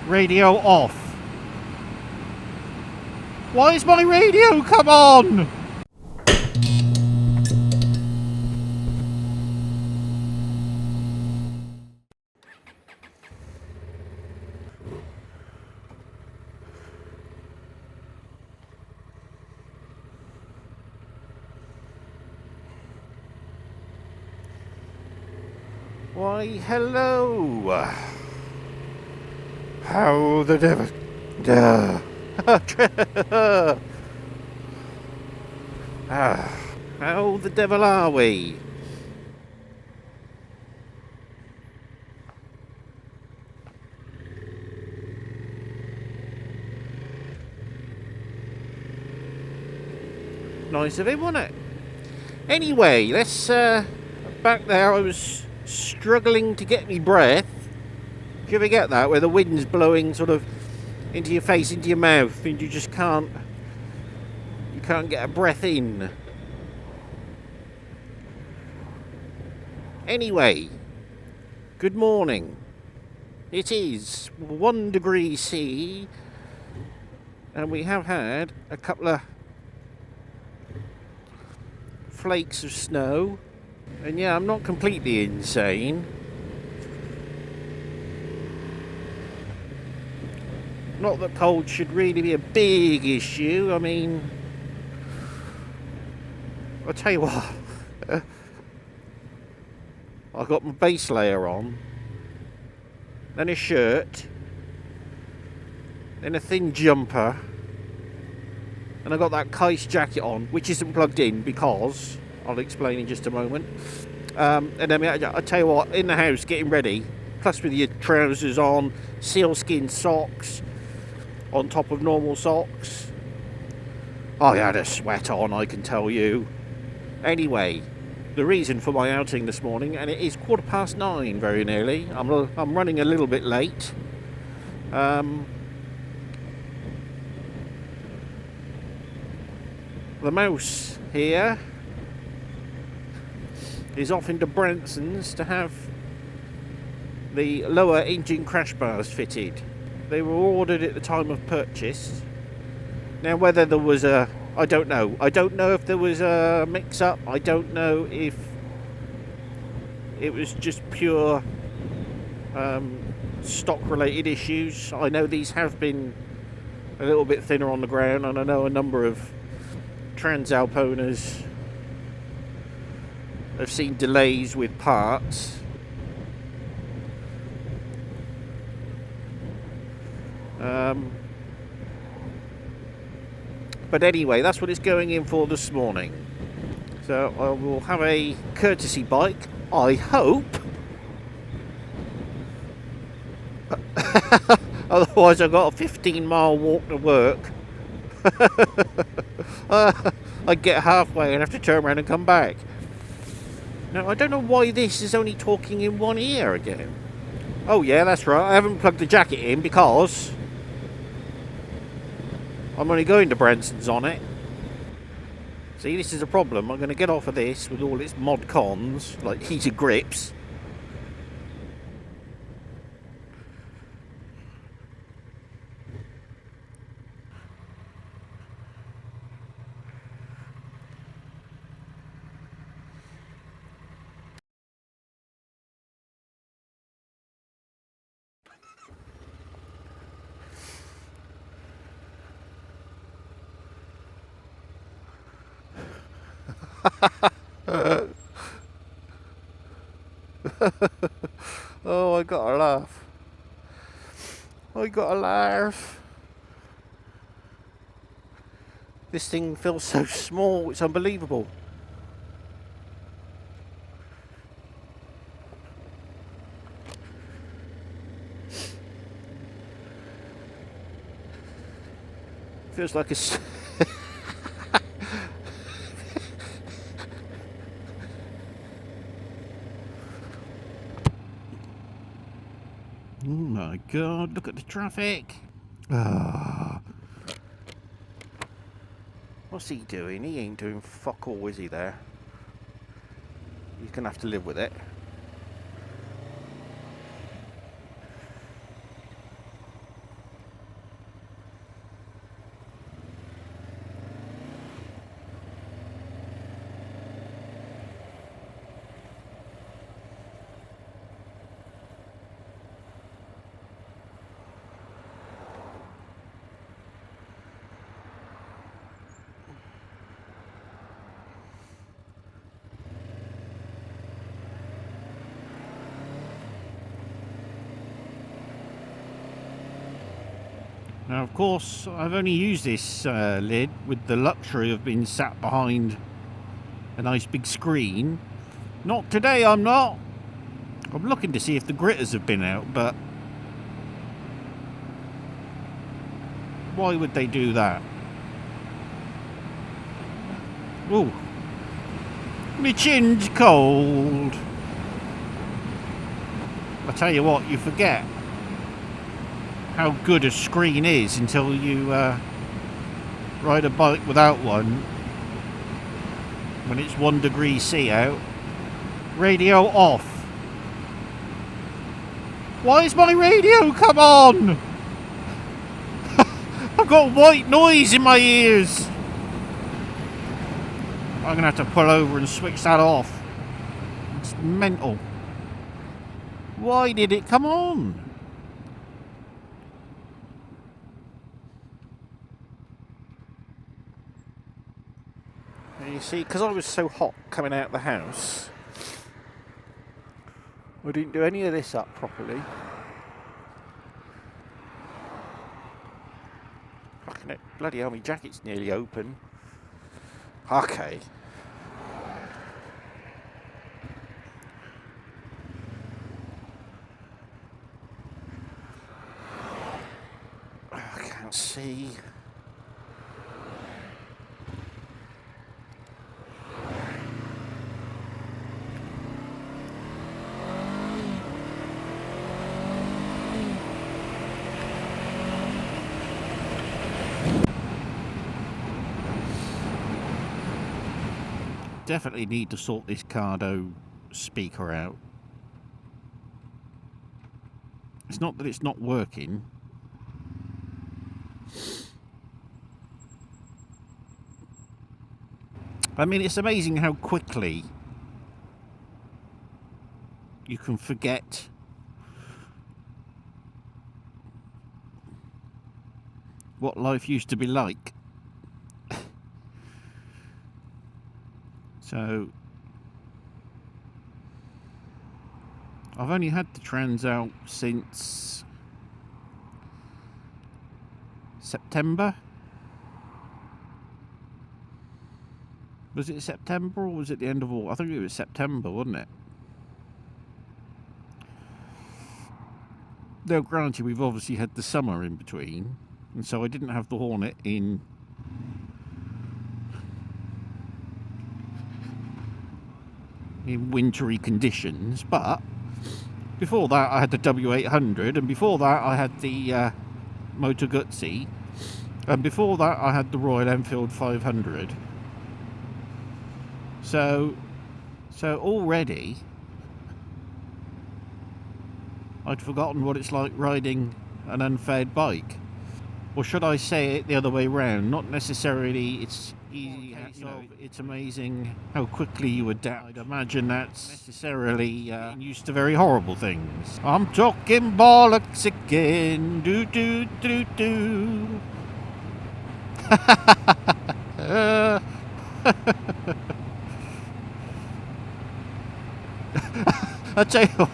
Radio off. Why is my radio? Come on! Why, hello. How the devil... How the devil are we? Nice of him, wasn't it? Anyway, let's... back there I was struggling to get me breath. Do you ever get that, where the wind's blowing sort of into your face, into your mouth, and you just can't... You can't get a breath in. Anyway, good morning. It is 1 degree C, and we have had a couple of flakes of snow. And yeah, I'm not completely insane. Not that cold should really be a big issue. I mean, I'll tell you what. I got my base layer on, then a shirt, then a thin jumper, and I got that Kais jacket on, which isn't plugged in because I'll explain in just a moment. And then I tell you what, in the house getting ready, plus with your trousers on, sealskin socks on top of normal socks. I had a sweat on, I can tell you. Anyway, the reason for my outing this morning, and it is 9:15 very nearly. I'm running a little bit late. The mouse here is off into Bransons to have the lower engine crash bars fitted. They were ordered at the time of purchase. Now whether there was a... I don't know. I don't know if there was a mix-up. I don't know if it was just pure stock-related issues. I know these have been a little bit thinner on the ground, and I know a number of Transalp owners have seen delays with parts. But anyway, that's what it's going in for this morning. So I will have a courtesy bike, I hope. Otherwise I've got a 15-mile walk to work. I'd get halfway and have to turn around and come back. Now, I don't know why this is only talking in one ear again. Oh yeah, that's right, I haven't plugged the jacket in because I'm only going to Bransons on it. See, this is a problem. I'm going to get off of this with all its mod cons, like heated grips. Oh, I gotta laugh. I gotta laugh. This thing feels so small, it's unbelievable. Feels like a... Oh my god, look at the traffic. Ah. What's he doing? He ain't doing fuck all, is he there? He's gonna have to live with it. Now, of course, I've only used this lid with the luxury of being sat behind a nice big screen. Not today, I'm not. I'm looking to see if the gritters have been out, but why would they do that? Ooh, my chin's cold. I tell you what, you forget how good a screen is until you ride a bike without one when it's 1 degree C out. Radio off. Why is my radio come on? I've got white noise in my ears. I'm gonna have to pull over and switch that off. It's mental. Why did it come on? And you see, because I was so hot coming out of the house, I didn't do any of this up properly. Fucking it, bloody hell, my jacket's nearly open. Okay. I can't see. Definitely need to sort this Cardo speaker out. It's not that it's not working. I mean, it's amazing how quickly you can forget what life used to be like. So, I've only had the Transalp since September. Was it September or was it the end of August? I think it was September, wasn't it? Though granted, we've obviously had the summer in between, and so I didn't have the Hornet in wintry conditions, but before that I had the W800, and before that I had the Moto Guzzi, and before that I had the Royal Enfield 500. So already I'd forgotten what it's like riding an unfaired bike. Or should I say it the other way round? Not necessarily it's easy, you know, it's amazing how quickly you adapt. I'd imagine that's necessarily used to very horrible things. I'm talking bollocks again. Do do do do. I tell you what,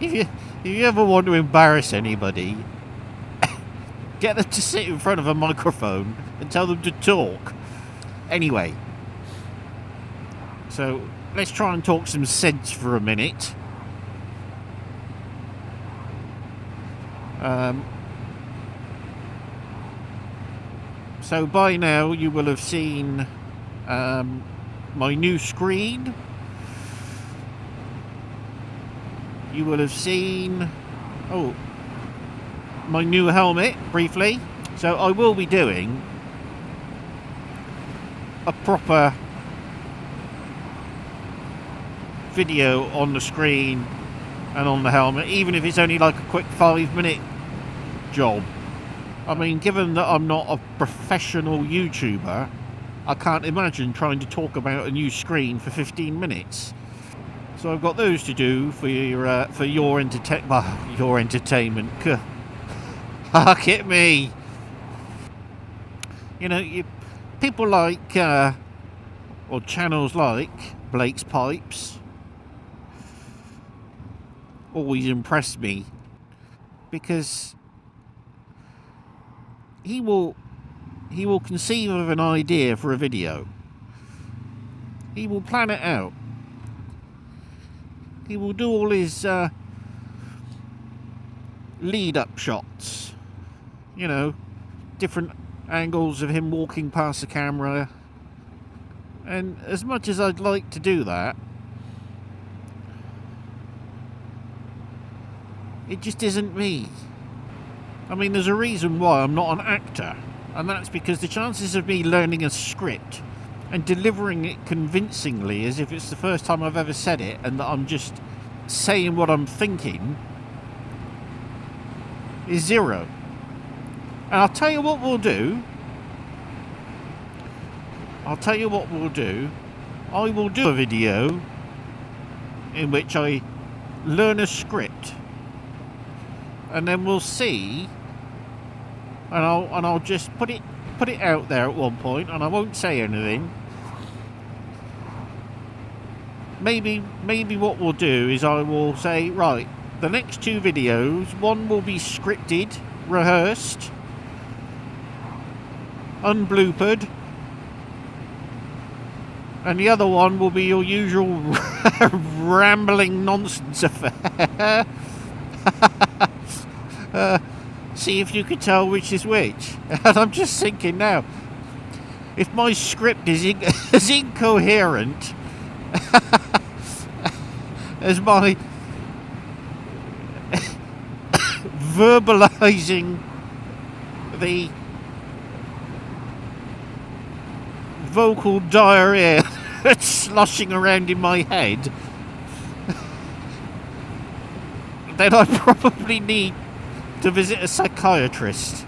if you ever want to embarrass anybody, get them to sit in front of a microphone and tell them to talk. Anyway, so let's try and talk some sense for a minute. So by now you will have seen my new screen. You will have seen my new helmet briefly. So I will be doing a proper video on the screen and on the helmet, even if it's only like a quick 5-minute job. I mean, given that I'm not a professional YouTuber, I can't imagine trying to talk about a new screen for 15 minutes. So I've got those to do for your entertainment. Fuck it me. You know, people like or channels like Blake's Pipes always impress me because he will conceive of an idea for a video. He will plan it out. He will do all his lead-up shots. You know, different angles of him walking past the camera. And as much as I'd like to do that, it just isn't me. I mean, there's a reason why I'm not an actor, and that's because the chances of me learning a script and delivering it convincingly as if it's the first time I've ever said it and that I'm just saying what I'm thinking is zero. And I'll tell you what we'll do. I will do a video in which I learn a script, and then we'll see, and I'll just put it out there at one point, and I won't say anything. Maybe what we'll do is I will say, right, the next 2 videos, one will be scripted, rehearsed, unbloopered, and the other one will be your usual rambling nonsense affair. See if you can tell which is which. And I'm just thinking now, if my script is as incoherent as my verbalizing the vocal diarrhea that's sloshing around in my head, then I probably need to visit a psychiatrist.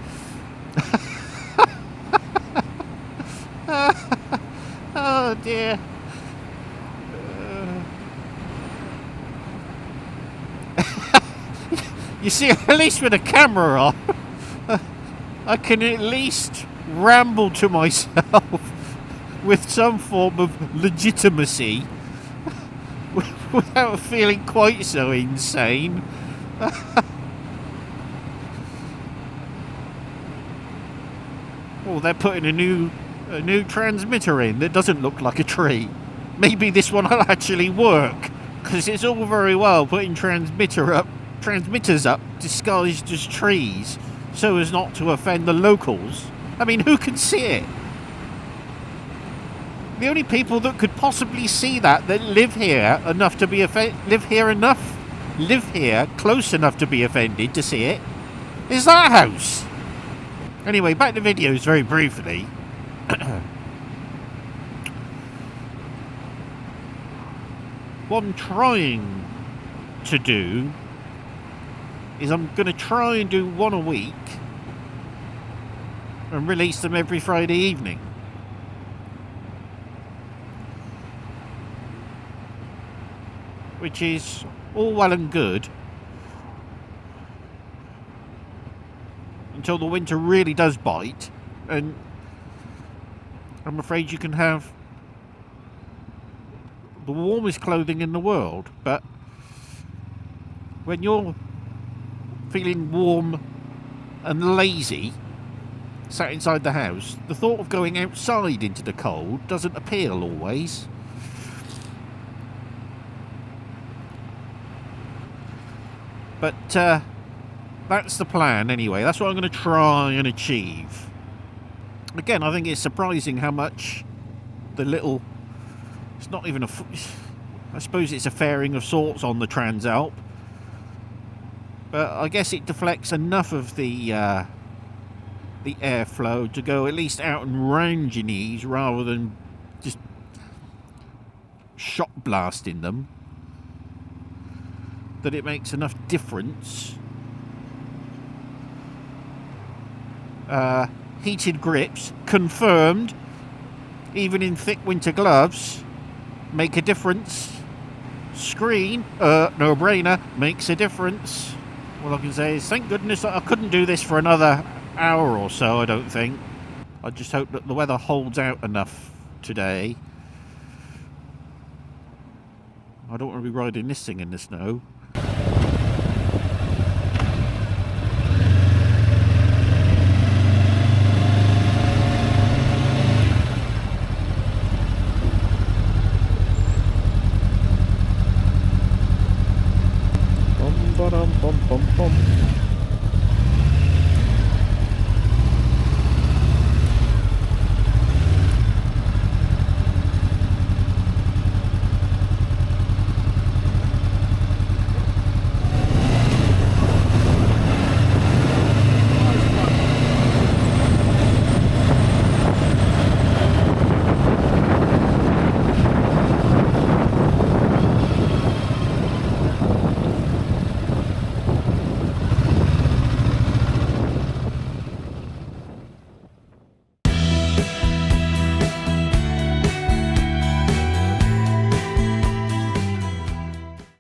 Oh dear. You see, at least with a camera on, I can at least ramble to myself with some form of legitimacy without feeling quite so insane. Oh, they're putting a new transmitter in that doesn't look like a tree. Maybe this one will actually work, because it's all very well putting transmitters up disguised as trees so as not to offend the locals. I mean, who can see it? The only people that could possibly see that live here close enough to be offended to see it is that house. Anyway, back to videos very briefly. What I'm trying to do is I'm going to try and do 1 a week and release them every Friday evening. Which is all well and good until the winter really does bite, and I'm afraid you can have the warmest clothing in the world, but when you're feeling warm and lazy sat inside the house, the thought of going outside into the cold doesn't appeal always. But that's the plan anyway. That's what I'm going to try and achieve. Again, I think it's surprising how much the little... It's not even a... I suppose it's a fairing of sorts on the Transalp. But I guess it deflects enough of the airflow to go at least out and round your knees rather than just shot blasting them. That it makes enough difference. Heated grips, confirmed, even in thick winter gloves, make a difference. Screen, no-brainer, makes a difference. All I can say is thank goodness I couldn't do this for another hour or so, I don't think. I just hope that the weather holds out enough today. I don't want to be riding this thing in the snow.